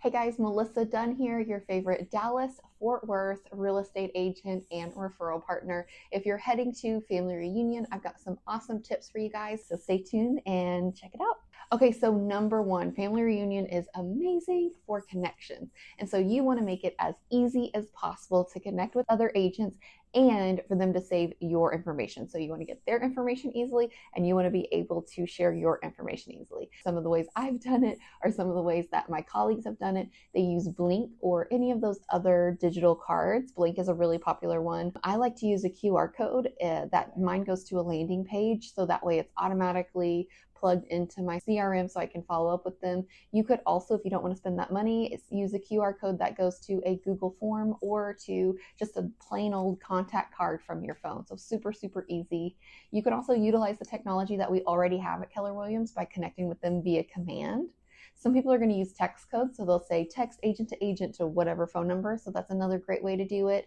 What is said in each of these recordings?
Hey guys, Melissa Dunn here, your favorite Dallas, Fort Worth real estate agent and referral partner. If you're heading to family reunion, I've got some awesome tips for you guys, so stay tuned and check it out. Okay, so number one, family reunion is amazing for connections. And so you want to make it as easy as possible to connect with other agents and for them to save your information. So you want to get their information easily and you want to be able to share your information easily. Some of the ways I've done it are some of the ways that my colleagues have done it. They use Blink or any of those other digital cards. Blink is a really popular one. I like to use a QR code that mine goes to a landing page, so that way it's automatically plugged into my CRM so I can follow up with them. You could also, if you don't want to spend that money, use a QR code that goes to a Google form or to just a plain old contact card from your phone. So super, super easy. You can also utilize the technology that we already have at Keller Williams by connecting with them via command. Some people are going to use text codes, so they'll say text agent to whatever phone number. So that's another great way to do it.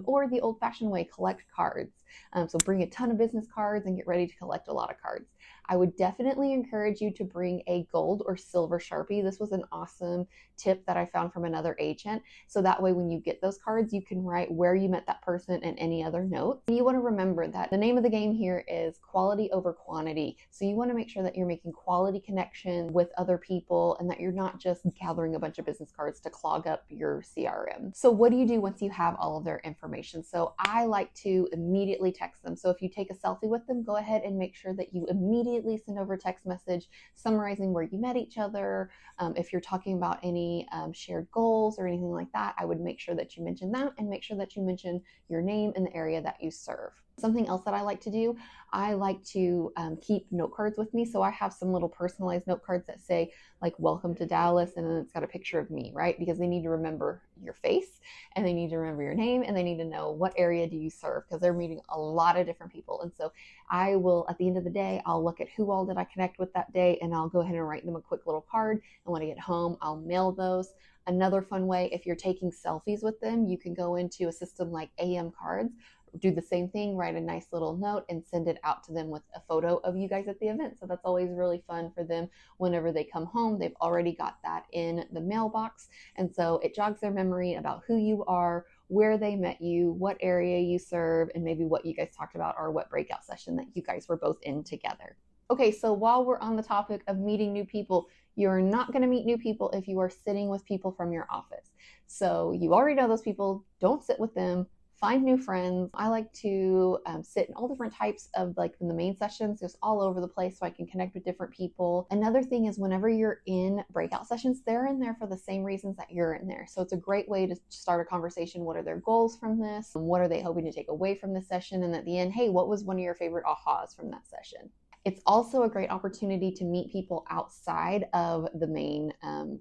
Or the old-fashioned way, collect cards. So bring a ton of business cards and get ready to collect a lot of cards. I would definitely encourage you to bring a gold or silver Sharpie. This was an awesome tip that I found from another agent. So that way when you get those cards, you can write where you met that person and any other notes. And you want to remember that the name of the game here is quality over quantity. So you want to make sure that you're making quality connections with other people and that you're not just gathering a bunch of business cards to clog up your CRM. So what do you do once you have all of their information? So I like to immediately text them. So if you take a selfie with them, go ahead and make sure that you immediately send over a text message summarizing where you met each other. If you're talking about any shared goals or anything like that, I would make sure that you mention that and make sure that you mention your name and the area that you serve. Something else that I like to do, I like to keep note cards with me. So I have some little personalized note cards that say like, welcome to Dallas, and then it's got a picture of me, right? Because they need to remember your face and they need to remember your name and they need to know what area do you serve, because they're meeting a lot of different people. And so I will, at the end of the day, I'll look at who all did I connect with that day and I'll go ahead and write them a quick little card. And when I get home, I'll mail those. Another fun way, if you're taking selfies with them, you can go into a system like AM Cards, do the same thing, write a nice little note and send it out to them with a photo of you guys at the event. So that's always really fun for them. Whenever they come home, they've already got that in the mailbox. And so it jogs their memory about who you are, where they met you, what area you serve, and maybe what you guys talked about or what breakout session that you guys were both in together. Okay, so while we're on the topic of meeting new people, you're not going to meet new people if you are sitting with people from your office. So you already know those people, don't sit with them. Find new friends. I like to sit in all different types of, like in the main sessions, just all over the place so I can connect with different people. Another thing is whenever you're in breakout sessions, they're in there for the same reasons that you're in there. So it's a great way to start a conversation. What are their goals from this? What are they hoping to take away from this session? And at the end, hey, what was one of your favorite ahas from that session? It's also a great opportunity to meet people outside of the main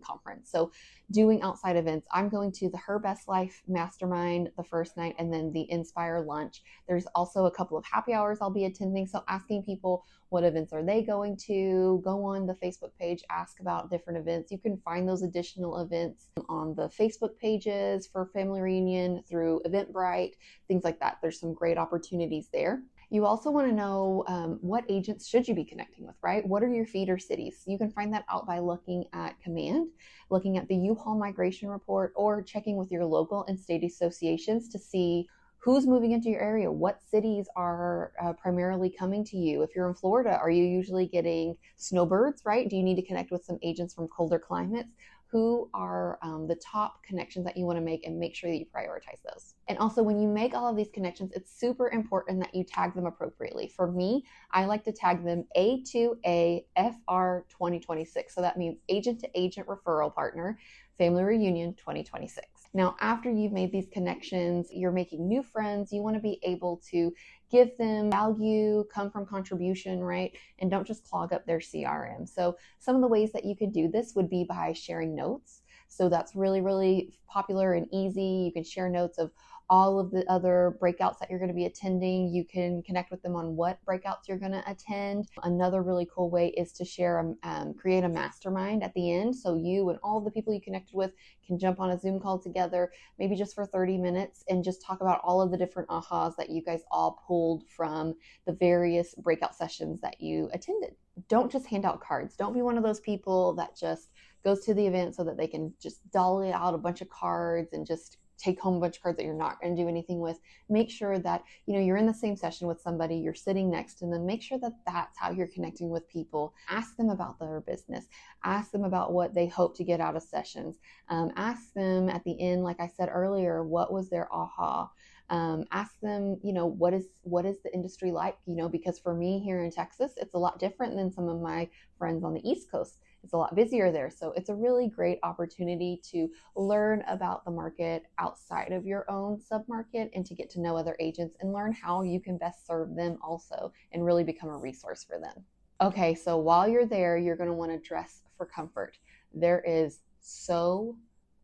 conference. So doing outside events, I'm going to the Her Best Life Mastermind the first night and then the Inspire lunch. There's also a couple of happy hours I'll be attending. So asking people what events are they going to, go on the Facebook page, ask about different events. You can find those additional events on the Facebook pages for Family Reunion through Eventbrite, things like that. There's some great opportunities there. You also want to know what agents should you be connecting with, right? What are your feeder cities? You can find that out by looking at Command, looking at the U-Haul migration report, or checking with your local and state associations to see who's moving into your area, what cities are primarily coming to you. If you're in Florida, are you usually getting snowbirds, right? Do you need to connect with some agents from colder climates? Who are the top connections that you want to make, and make sure that you prioritize those. And also when you make all of these connections, it's super important that you tag them appropriately. For me, I like to tag them A2AFR 2026. So that means agent to agent referral partner, Family Reunion 2026. Now, after you've made these connections, you're making new friends, you want to be able to give them value, come from contribution, right? And don't just clog up their CRM. So some of the ways that you could do this would be by sharing notes. So that's really, really popular and easy. You can share notes of all of the other breakouts that you're going to be attending. You can connect with them on what breakouts you're going to attend. Another really cool way is to share, create a mastermind at the end. So you and all the people you connected with can jump on a Zoom call together, maybe just for 30 minutes and just talk about all of the different ahas that you guys all pulled from the various breakout sessions that you attended. don't just hand out cards. Don't be one of those people that just goes to the event so that they can just dolly out a bunch of cards and just take home a bunch of cards that you're not going to do anything with. Make sure that, you're in the same session with somebody, you're sitting next to them. Make sure that that's how you're connecting with people. Ask them about their business. Ask them about what they hope to get out of sessions. Ask them at the end, like I said earlier, what was their aha? Ask them, what is the industry like? Because for me here in Texas, it's a lot different than some of my friends on the East Coast. It's a lot busier there. So it's a really great opportunity to learn about the market outside of your own submarket and to get to know other agents and learn how you can best serve them also and really become a resource for them. Okay, so while you're there, you're going to want to dress for comfort. There is so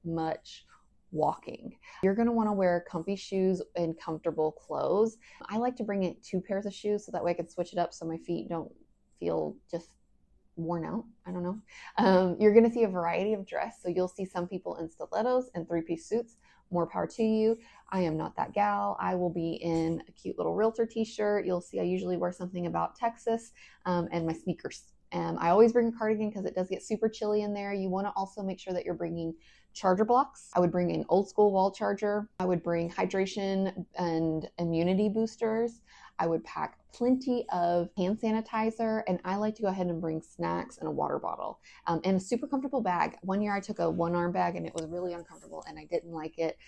much walking. You're going to want to wear comfy shoes and comfortable clothes. I like to bring in 2 pairs of shoes so that way I can switch it up so my feet don't feel just worn out. I don't know. You're going to see a variety of dress. So you'll see some people in stilettos and 3-piece suits. More power to you. I am not that gal. I will be in a cute little Realtor t-shirt. You'll see I usually wear something about Texas and my sneakers. I always bring a cardigan because it does get super chilly in there. You want to also make sure that you're bringing charger blocks. I would bring an old school wall charger. I would bring hydration and immunity boosters. I would pack plenty of hand sanitizer, and I like to go ahead and bring snacks and a water bottle and a super comfortable bag. One year I took a 1-arm bag and it was really uncomfortable and I didn't like it.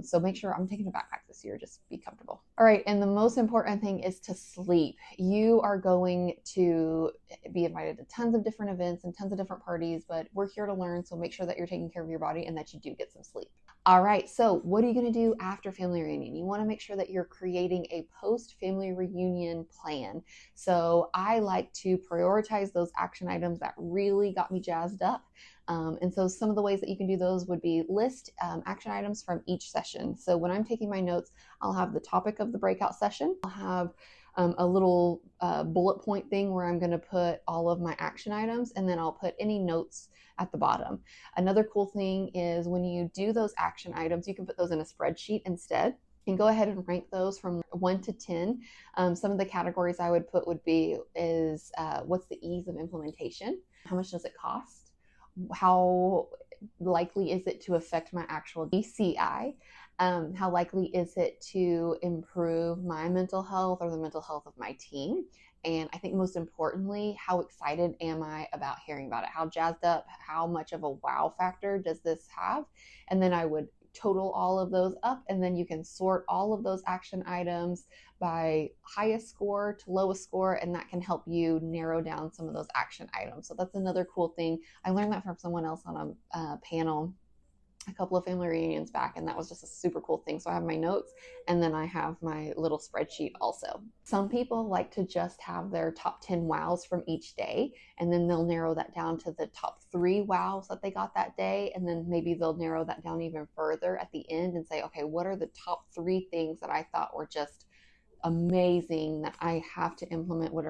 So make sure I'm taking a backpack this year, just be comfortable. All right, and the most important thing is to sleep. You are going to be invited to tons of different events and tons of different parties, but we're here to learn, so make sure that you're taking care of your body and that you do get some sleep. All right, so what are you going to do after family reunion? You want to make sure that you're creating a post-family reunion plan. So I like to prioritize those action items that really got me jazzed up. And so some of the ways that you can do those would be list action items from each session. So when I'm taking my notes, I'll have the topic of the breakout session. I'll have a little bullet point thing where I'm going to put all of my action items, and then I'll put any notes at the bottom. Another cool thing is when you do those action items, you can put those in a spreadsheet instead. And go ahead and rank those from 1 to 10. Some of the categories I would put would be what's the ease of implementation? How much does it cost? How likely is it to affect my actual DCI? How likely is it to improve my mental health or the mental health of my team? And I think most importantly, how excited am I about hearing about it? How jazzed up, how much of a wow factor does this have? And then I would total all of those up, and then you can sort all of those action items by highest score to lowest score, and that can help you narrow down some of those action items. So that's another cool thing. I learned that from someone else on a panel a couple of family reunions back, and that was just a super cool thing. So I have my notes, and then I have my little spreadsheet also. Some people like to just have their top 10 wows from each day, and then they'll narrow that down to the top 3 wows that they got that day, and then maybe they'll narrow that down even further at the end and say, okay, what are the top 3 things that I thought were just amazing that I have to implement? What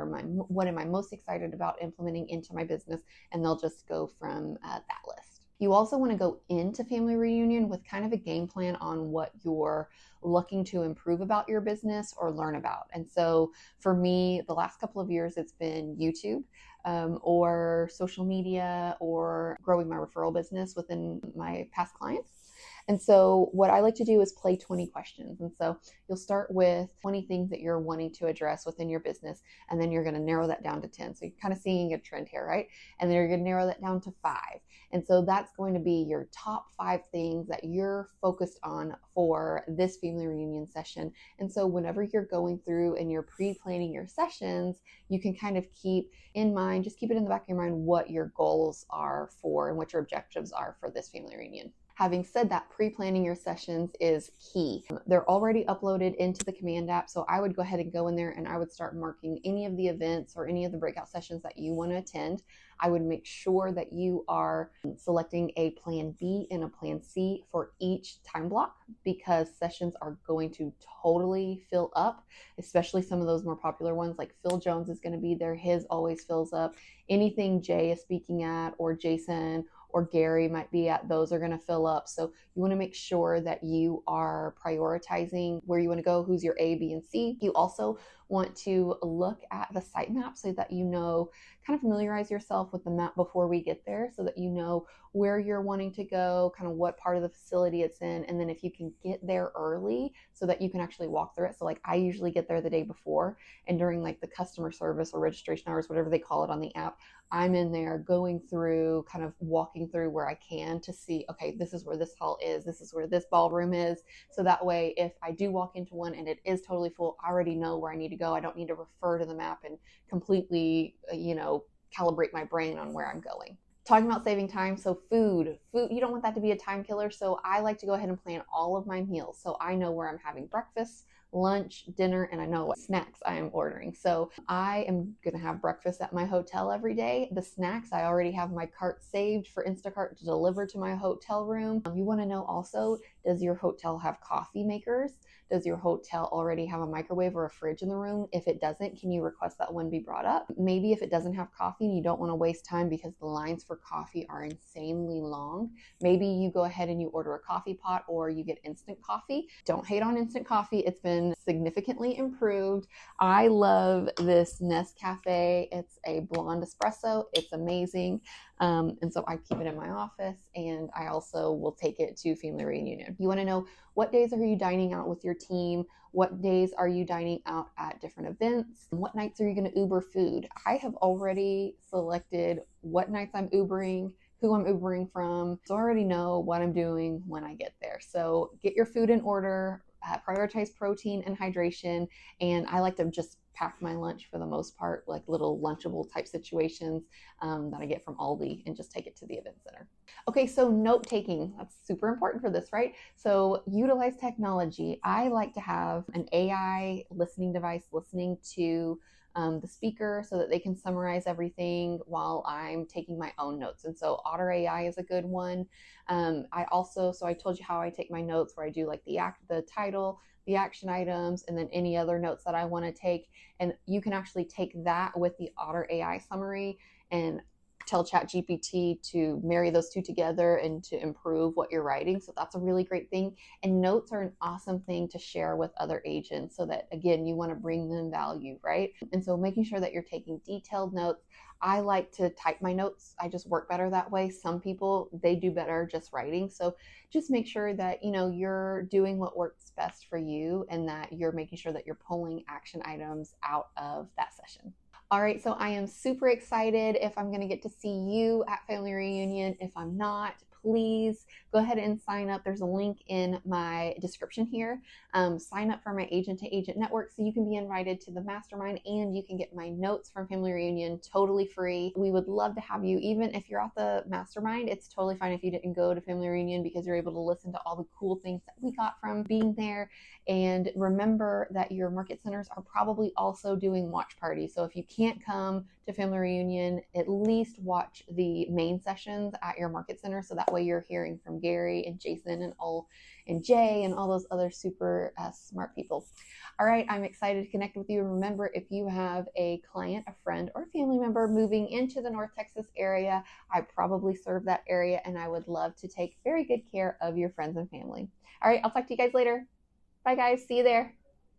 am I most excited about implementing into my business? And they'll just go from that list. You also want to go into family reunion with kind of a game plan on what you're looking to improve about your business or learn about. And so for me, the last couple of years, it's been YouTube or social media or growing my referral business within my past clients. And so what I like to do is play 20 questions. And so you'll start with 20 things that you're wanting to address within your business, and then you're going to narrow that down to 10. So you're kind of seeing a trend here, right? And then you're going to narrow that down to 5. And so that's going to be your top 5 things that you're focused on for this family reunion session. And so whenever you're going through and you're pre-planning your sessions, you can kind of keep in mind, just keep it in the back of your mind what your goals are for and what your objectives are for this family reunion. Having said that, pre-planning your sessions is key. They're already uploaded into the Command app, so I would go ahead and go in there and I would start marking any of the events or any of the breakout sessions that you want to attend. I would make sure that you are selecting a plan B and a plan C for each time block, because sessions are going to totally fill up, especially some of those more popular ones like Phil Jones is going to be there. His always fills up. Anything Jay is speaking at or Jason or Gary might be at, those are going to fill up. So you want to make sure that you are prioritizing where you want to go, who's your A, B, and C. You also want to look at the site map so that you know, kind of familiarize yourself with the map before we get there so that you know where you're wanting to go, kind of what part of the facility it's in, and then if you can get there early so that you can actually walk through it. So like I usually get there the day before, and during like the customer service or registration hours, whatever they call it on the app, I'm in there going through, kind of walking through where I can to see, okay, this is where this hall is, this is where this ballroom is. So that way, if I do walk into one and it is totally full, I already know where I need to go. I don't need to refer to the map and completely, calibrate my brain on where I'm going. Talking about saving time, so food, you don't want that to be a time killer. So I like to go ahead and plan all of my meals. So I know where I'm having breakfast, lunch, dinner, and I know what snacks I am ordering. So I am going to have breakfast at my hotel every day. The snacks, I already have my cart saved for Instacart to deliver to my hotel room. You want to know also, does your hotel have coffee makers? Does your hotel already have a microwave or a fridge in the room? If it doesn't, can you request that one be brought up? Maybe if it doesn't have coffee and you don't want to waste time because the lines for coffee are insanely long, maybe you go ahead and you order a coffee pot or you get instant coffee. Don't hate on instant coffee. It's been significantly improved. I love this Nescafe. It's a blonde espresso. It's amazing. And so I keep it in my office, and I also will take it to family reunion. You want to know, what days are you dining out with your team? What days are you dining out at different events? What nights are you going to Uber food? I have already selected what nights I'm Ubering, who I'm Ubering from. So I already know what I'm doing when I get there. So get your food in order, prioritize protein and hydration. And I like to just pack my lunch for the most part, like little Lunchable type situations that I get from Aldi, and just take it to the event center. Okay, so note taking, that's super important for this, right? So utilize technology. I like to have an AI listening device listening to the speaker so that they can summarize everything while I'm taking my own notes. And so Otter AI is a good one. I told you how I take my notes, where I do like the title, the action items, and then any other notes that I want to take. And you can actually take that with the Otter AI summary and tell ChatGPT to marry those two together and to improve what you're writing. So that's a really great thing. And notes are an awesome thing to share with other agents so that, again, you want to bring them value, right? And so making sure that you're taking detailed notes. I like to type my notes. I just work better that way. Some people, they do better just writing. So just make sure that, you're doing what works best for you, and that you're making sure that you're pulling action items out of that session. All right, so I am super excited if I'm going to get to see you at Family Reunion. If I'm not, please go ahead and sign up. There's a link in my description here. Sign up for my agent to agent network so you can be invited to the mastermind, and you can get my notes from Family Reunion totally free. We would love to have you. Even if you're at the mastermind, it's totally fine if you didn't go to Family Reunion, because you're able to listen to all the cool things that we got from being there. And remember that your market centers are probably also doing watch parties. So if you can't come to Family Reunion, at least watch the main sessions at your market center. So that way you're hearing from Gary and Jason and Jay and all those other super smart people. All right, I'm excited to connect with you. And remember, if you have a client, a friend, or a family member moving into the North Texas area, I probably serve that area, and I would love to take very good care of your friends and family. All right, I'll talk to you guys later. Bye guys, see you there.